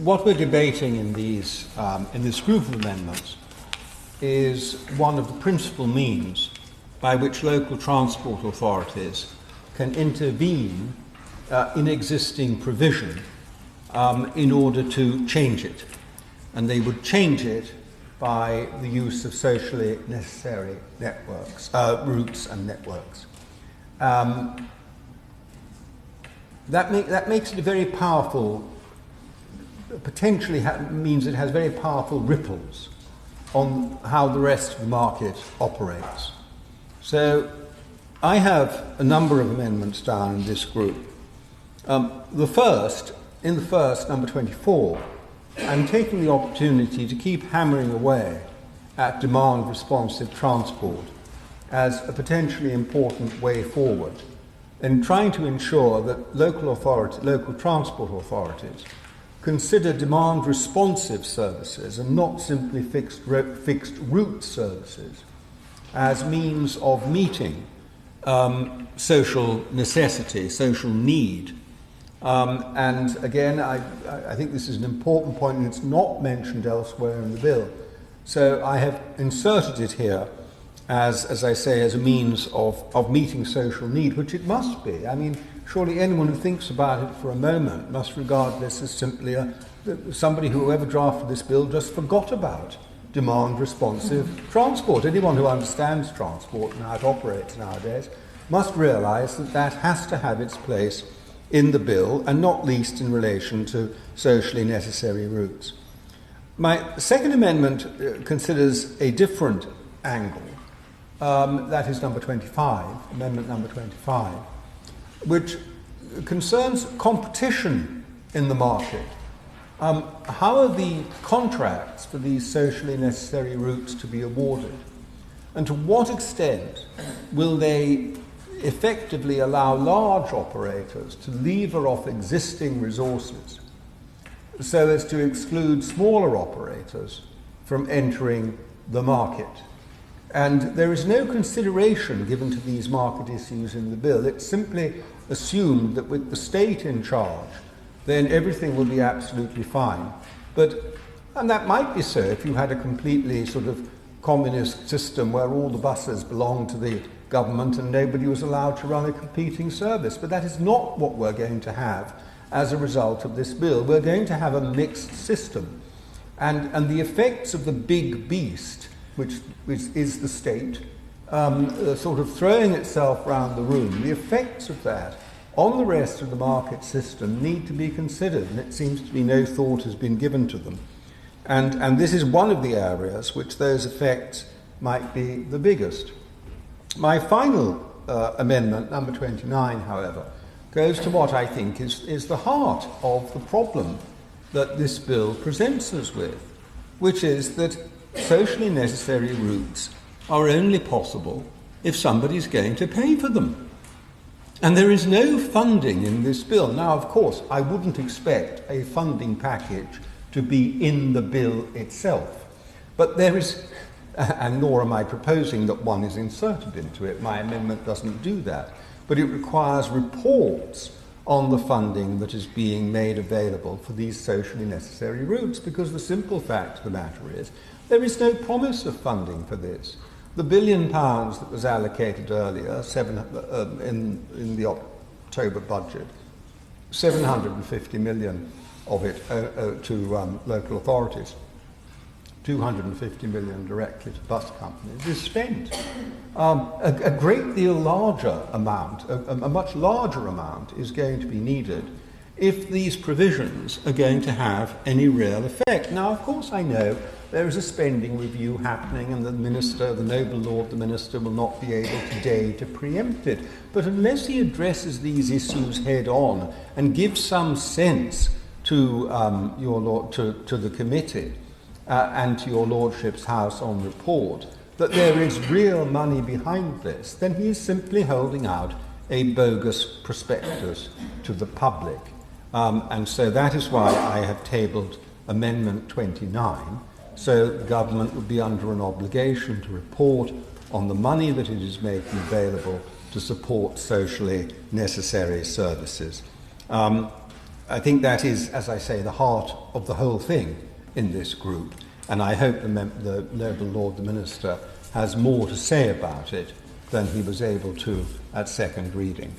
What we're debating in this group of amendments is one of the principal means by which local transport authorities can intervene in existing provision in order to change it. And they would change it by the use of socially necessary networks, routes and networks. That makes it a very powerful, potentially means it has very powerful ripples on how the rest of the market operates. So I have a number of amendments down in this group. In the first, number 24, I'm taking the opportunity to keep hammering away at demand-responsive transport as a potentially important way forward in trying to ensure that local transport authorities consider demand-responsive services and not simply fixed route services as means of meeting social necessity, social need. And again, I think this is an important point, and it's not mentioned elsewhere in the bill. So I have inserted it here as I say, as a means of meeting social need, which it must be. I mean, surely anyone who thinks about it for a moment must regard this as simply somebody whoever drafted this bill just forgot about demand-responsive transport. Anyone who understands transport and how it operates nowadays must realise that that has to have its place in the bill, and not least in relation to socially necessary routes. My second amendment considers a different angle. That is number 25, amendment number 25, which concerns competition in the market. How are the contracts for these socially necessary routes to be awarded? And to what extent will they effectively allow large operators to lever off existing resources so as to exclude smaller operators from entering the market? And there is no consideration given to these market issues in the bill. It's simply assumed that with the state in charge, then everything will be absolutely fine. And that might be so if you had a completely sort of communist system where all the buses belonged to the government and nobody was allowed to run a competing service. But that is not what we're going to have as a result of this bill. We're going to have a mixed system. And the effects of the big beast, which is the state, sort of throwing itself round the room, the effects of that on the rest of the market system need to be considered, and it seems to be no thought has been given to them. And this is one of the areas which those effects might be the biggest. My final amendment, number 29, however, goes to what I think is the heart of the problem that this bill presents us with, which is that socially necessary routes are only possible if somebody's going to pay for them. And there is no funding in this bill. Now, of course, I wouldn't expect a funding package to be in the bill itself. But there is, and nor am I proposing that one is inserted into it. My amendment doesn't do that. But it requires reports on the funding that is being made available for these socially necessary routes, because the simple fact of the matter is there is no promise of funding for this. The £1 billion that was allocated earlier, in the October budget, 750 million of it to local authorities, 250 million directly to bus companies, is spent. A great deal larger amount, a much larger amount, is going to be needed if these provisions are going to have any real effect. Now, of course, I know there is a spending review happening, and the minister, the noble lord, the minister, will not be able today to preempt it. But unless he addresses these issues head on and gives some sense to to the committee and to your lordship's house on report that there is real money behind this, then he is simply holding out a bogus prospectus to the public. And so that is why I have tabled Amendment 29, so the government would be under an obligation to report on the money that it is making available to support socially necessary services. I think that is, as I say, the heart of the whole thing in this group, and I hope the noble Lord the Minister has more to say about it than he was able to at second reading.